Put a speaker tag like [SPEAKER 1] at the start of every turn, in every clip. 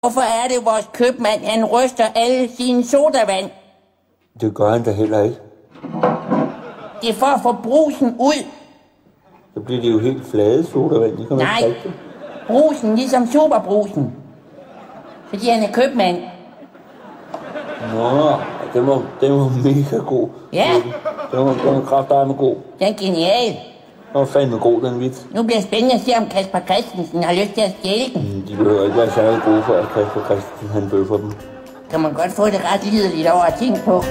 [SPEAKER 1] Hvorfor er det, vores købmand, han ryster alle sine sodavand?
[SPEAKER 2] Det gør han da heller ikke.
[SPEAKER 1] Det er for at få brusen ud.
[SPEAKER 2] Så bliver det jo helt flade sodavand. De kan
[SPEAKER 1] Nej, brusen ligesom superbrusen. Fordi han er købmand.
[SPEAKER 2] Nå, den var mega god.
[SPEAKER 1] Ja.
[SPEAKER 2] Den var kraftedeme god.
[SPEAKER 1] Den er genial.
[SPEAKER 2] Den var fandme god, den vits.
[SPEAKER 1] Nu bliver det spændende at se, om Kasper Christensen har lyst til at stjæle den.
[SPEAKER 2] De behøver ikke være særlig gode for, at Kasper Christensen han bøffer dem.
[SPEAKER 1] Kan man godt få det ret liderligt over at tænke på.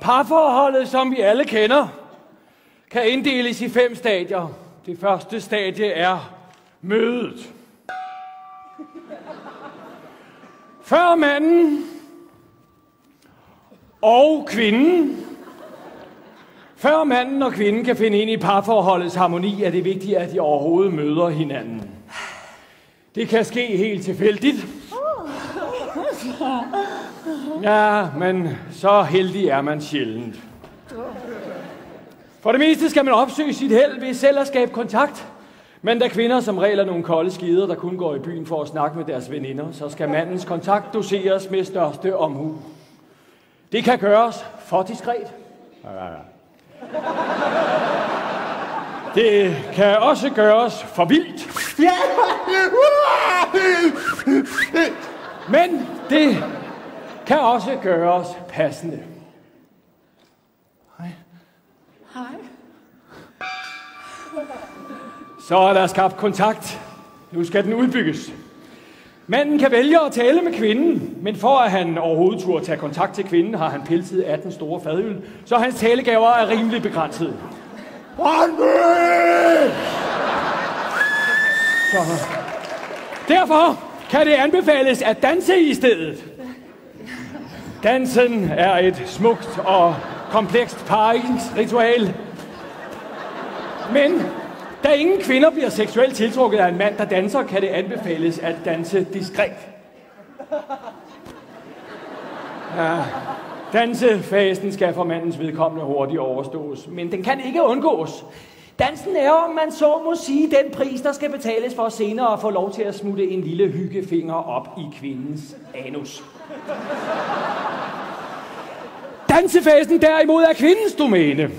[SPEAKER 3] Parforholdet, som vi alle kender, kan inddeles i 5 stadier. Det første stadie er mødet. Før manden og kvinden. Før manden og kvinden kan finde ind i parforholdets harmoni, er det vigtigt, at de overhovedet møder hinanden. Det kan ske helt tilfældigt. Ja, men så heldig er man sjældent. For det meste skal man opsøge sit held ved selv at skabe kontakt. Men da kvinder som regel er nogle kolde skider, der kun går i byen for at snakke med deres veninder, så skal mandens kontakt doseres med største omhu. Det kan gøres for diskret. Det kan også gøres for vildt. Men det kan også gøres passende. Hej.
[SPEAKER 4] Hej.
[SPEAKER 3] Så er der skabt kontakt. Nu skal den udbygges. Manden kan vælge at tale med kvinden, men for at han overhovedet turde tage kontakt til kvinden, har han pelset 18 store fadøl, så hans talegaver er rimelig begrænsede. Så. Derfor kan det anbefales at danse i stedet. Dansen er et smukt og komplekst paringsritual. Men da ingen kvinder bliver seksuelt tiltrukket af en mand, der danser, kan det anbefales at danse diskret. Ja, dansefasen skal for mandens vedkommende hurtigt overstås, men den kan ikke undgås. Dansen er, om man så må sige, den pris, der skal betales for senere at få lov til at smutte en lille hyggefinger op i kvindens anus. Dansefasen derimod er kvindens domæne.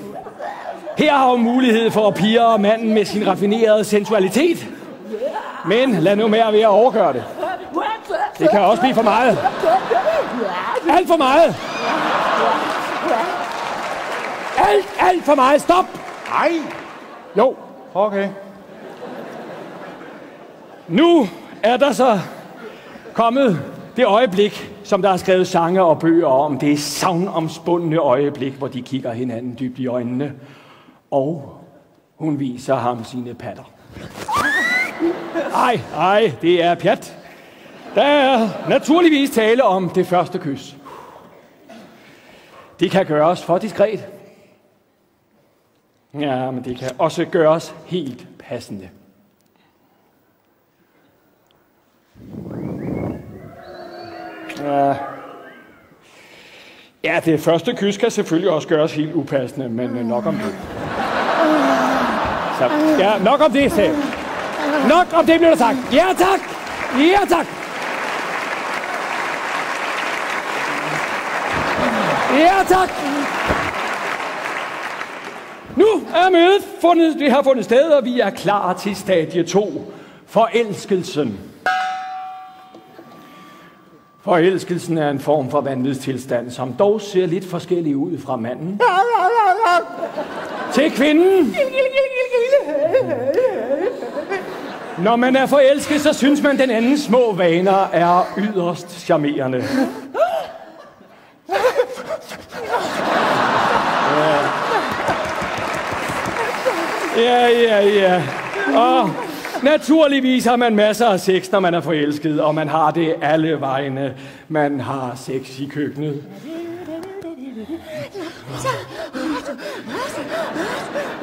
[SPEAKER 3] Her har hun mulighed for at pirre manden med sin raffinerede sensualitet. Men lad nu mere ved at overgøre det. Det kan også blive for meget. Alt for meget. Alt for meget. Stop.
[SPEAKER 5] Nej.
[SPEAKER 3] Jo.
[SPEAKER 5] Okay.
[SPEAKER 3] Nu er der så kommet det øjeblik, som der er skrevet sange og bøger om. Det er savnomspundne øjeblik, hvor de kigger hinanden dybt i øjnene. Og hun viser ham sine patter. Ej, det er pjat. Der er naturligvis tale om det første kys. Det kan gøres for diskret. Ja, men det kan også gøres helt passende. Ja, det første kys kan selvfølgelig også gøres helt upassende, men nok om det. Så, ja, nok om det, sagde. Nok om det, blev der sagt. Ja, tak! Ja, tak! Ja, tak! Nu er mødet det har fundet sted, og vi er klar til stadie 2. Forelskelsen. Forelskelsen er en form for vanvidstilstand, som dog ser lidt forskellig ud fra manden til kvinden. Når man er forelsket, så synes man, den andens små vaner er yderst charmerende. Ja. Og naturligvis har man masser af sex, når man er forelsket, og man har det alle vegne. Man har sex i køkkenet.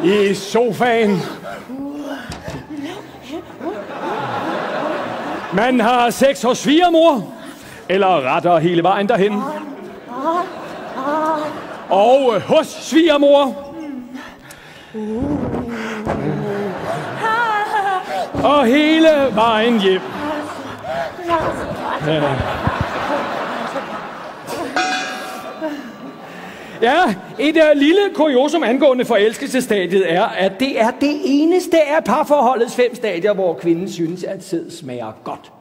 [SPEAKER 3] I sofaen. Man har sex hos svigermor, eller retter hele vejen derhen. Og hos svigermor. Og hele vejen hjem. Ja, et lille kuriosum angående forelskelsesstadiet er, at det er det eneste af parforholdets 5 stadier, hvor kvinden synes, at sæd smager godt.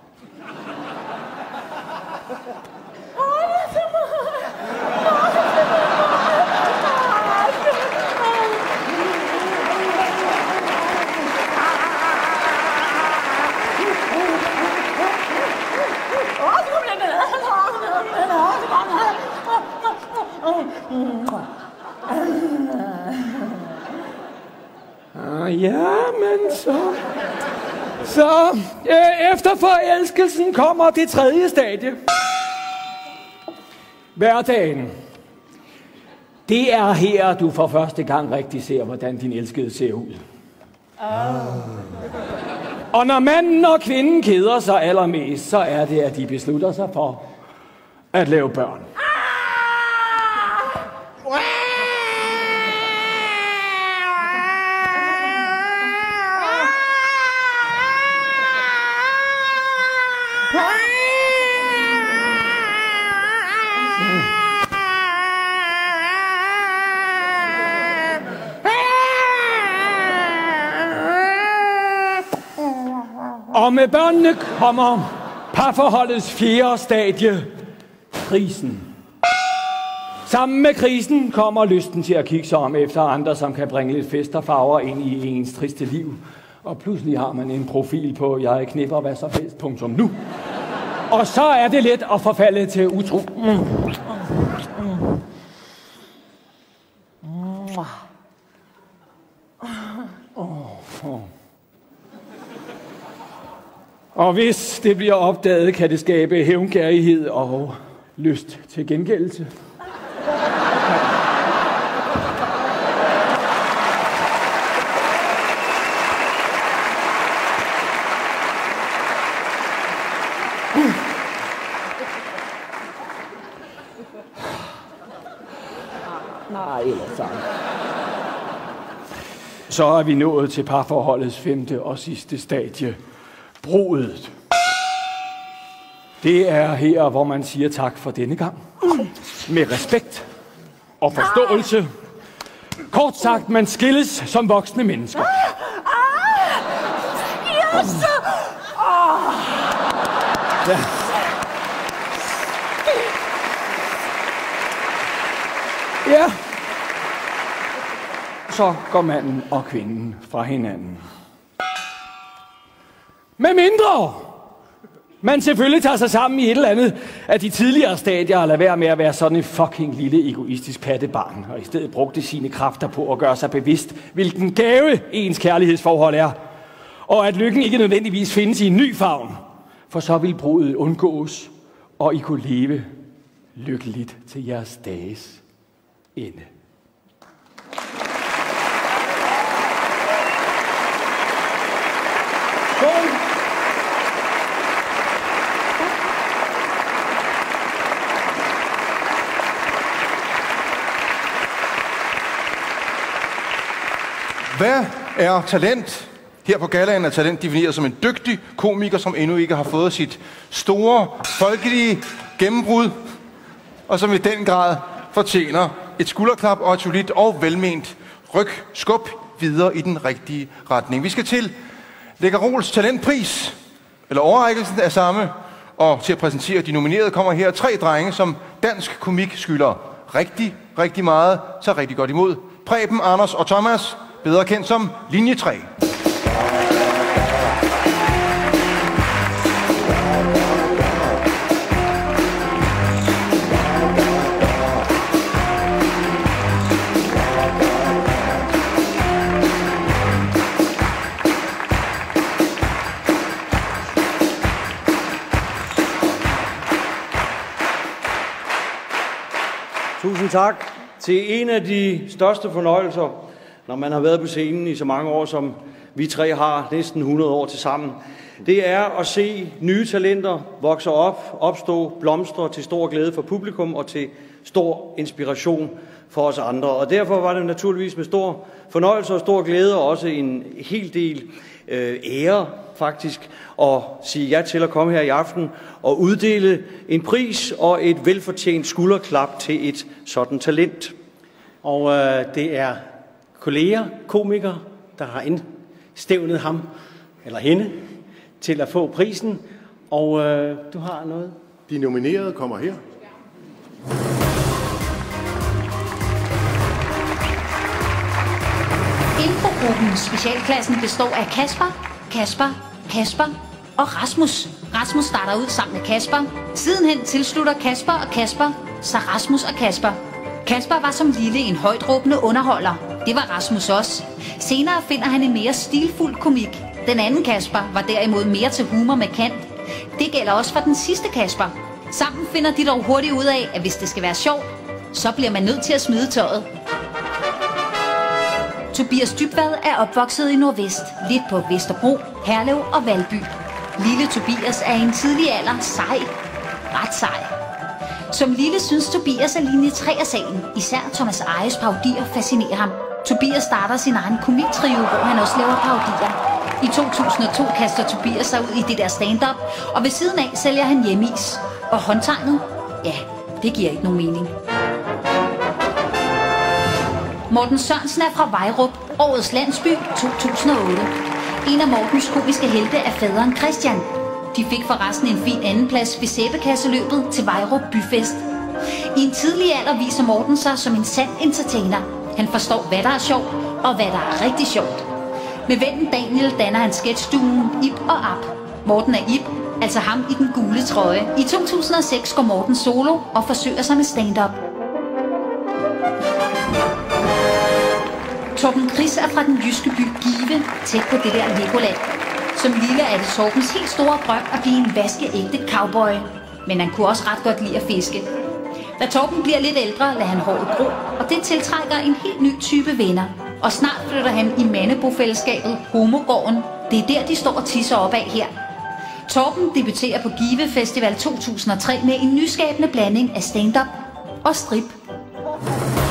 [SPEAKER 3] Ja, men så efter forelskelsen kommer det 3. stadie. Hverdagen. Det er her, du for første gang rigtig ser, hvordan din elskede ser ud. Og når manden og kvinden keder sig allermest, så er det, at de beslutter sig for at lave børn. Og med børnene kommer parforholdets 4. stadie, krisen. Sammen med krisen kommer lysten til at kigge sig om efter andre, som kan bringe lidt fest og farver ind i ens triste liv. Og pludselig har man en profil på, jeg knipper hvad så helst, punktum nu. Og så er det let at forfalde til utro. Og hvis det bliver opdaget, kan det skabe hævnkærlighed og lyst til gengældelse. Nej, ellers sammen. Så er vi nået til parforholdets 5. og sidste stadie. Brudet. Det er her, hvor man siger tak for denne gang. Med respekt og forståelse. Kort sagt, man skilles som voksne mennesker.
[SPEAKER 4] Yes!
[SPEAKER 3] Ja. Ja. Så går manden og kvinden fra hinanden. Med mindre man selvfølgelig tager sig sammen i et eller andet af de tidligere stadier og lader være med at være sådan en fucking lille egoistisk pattebarn, og i stedet brugte sine kræfter på at gøre sig bevidst, hvilken gave ens kærlighedsforhold er, og at lykken ikke nødvendigvis findes i en ny favn, for så vil brudet undgås, og I kunne leve lykkeligt til jeres dages ende.
[SPEAKER 5] Hvad er talent? Her på Gallaen er talent defineret som en dygtig komiker, som endnu ikke har fået sit store, folkelige gennembrud, og som i den grad fortjener et skulderklap og et solidt og velment skub videre i den rigtige retning. Vi skal til Lækkerols talentpris, eller overrækkelsen af samme, og til at præsentere de nominerede kommer her 3 drenge, som dansk komik skylder rigtig, rigtig meget, så rigtig godt imod. Preben, Anders og Thomas, bedre kendt som Linje 3.
[SPEAKER 6] Tusind tak til en af de største fornøjelser, når man har været på scenen i så mange år, som vi 3 har, næsten 100 år til sammen. Det er at se nye talenter vokse op, opstå, blomstre til stor glæde for publikum og til stor inspiration for os andre. Og derfor var det naturligvis med stor fornøjelse og stor glæde, og også en hel del ære faktisk, at sige ja til at komme her i aften og uddele en pris og et velfortjent skulderklap til et sådan talent.
[SPEAKER 4] Og det er kolleger, komikere, der har indstævnet ham eller hende til at få prisen. Og du har noget?
[SPEAKER 7] De nominerede kommer her.
[SPEAKER 8] Infogruppen Specialklassen består af Kasper og Rasmus. Rasmus starter ud sammen med Kasper. Sidenhen tilslutter Kasper og Kasper, så Rasmus og Kasper. Kasper var som lille en højtråbende underholder. Det var Rasmus også. Senere finder han en mere stilfuld komik. Den anden Kasper var derimod mere til humor med kant. Det gælder også for den sidste Kasper. Sammen finder de dog hurtigt ud af, at hvis det skal være sjovt, så bliver man nødt til at smide tøjet. Tobias Dybvad er opvokset i Nordvest, lidt på Vesterbro, Herlev og Valby. Lille Tobias er i en tidlig alder ret sej. Som lille synes Tobias, at linje 3 af sagen, især Thomas Ejes parodier, fascinerer ham. Tobias starter sin egen komiktrio, hvor han også laver parodier. I 2002 kaster Tobias sig ud i det der stand-up, og ved siden af sælger han hjemmeis. Og håndtegnet? Ja, det giver ikke nogen mening. Morten Sørensen er fra Vejrup, årets landsby 2008. En af Mortens komiske helte er faderen Christian. De fik forresten en fin andenplads ved sæbekasseløbet til Vejrup Byfest. I en tidlig alder viser Morten sig som en sand entertainer. Han forstår, hvad der er sjovt, og hvad der er rigtig sjovt. Med vennen Daniel danner han sketchduen Ib og Ab. Morten er Ib, altså ham i den gule trøje. I 2006 går Morten solo og forsøger sig med stand-up. Torben Chris er fra den jyske by Give, tæt på det der Legoland. Som lille er det Torbens helt store drøm at blive en vaskeægte cowboy. Men han kunne også ret godt lide at fiske. Da Torben bliver lidt ældre, lader han håret gro, og det tiltrækker en helt ny type venner. Og snart flytter han i mandebofællesskabet Homogården. Det er der, de står og tisser op af her. Torben debuterer på Give Festival 2003 med en nyskabende blanding af stand-up og strip.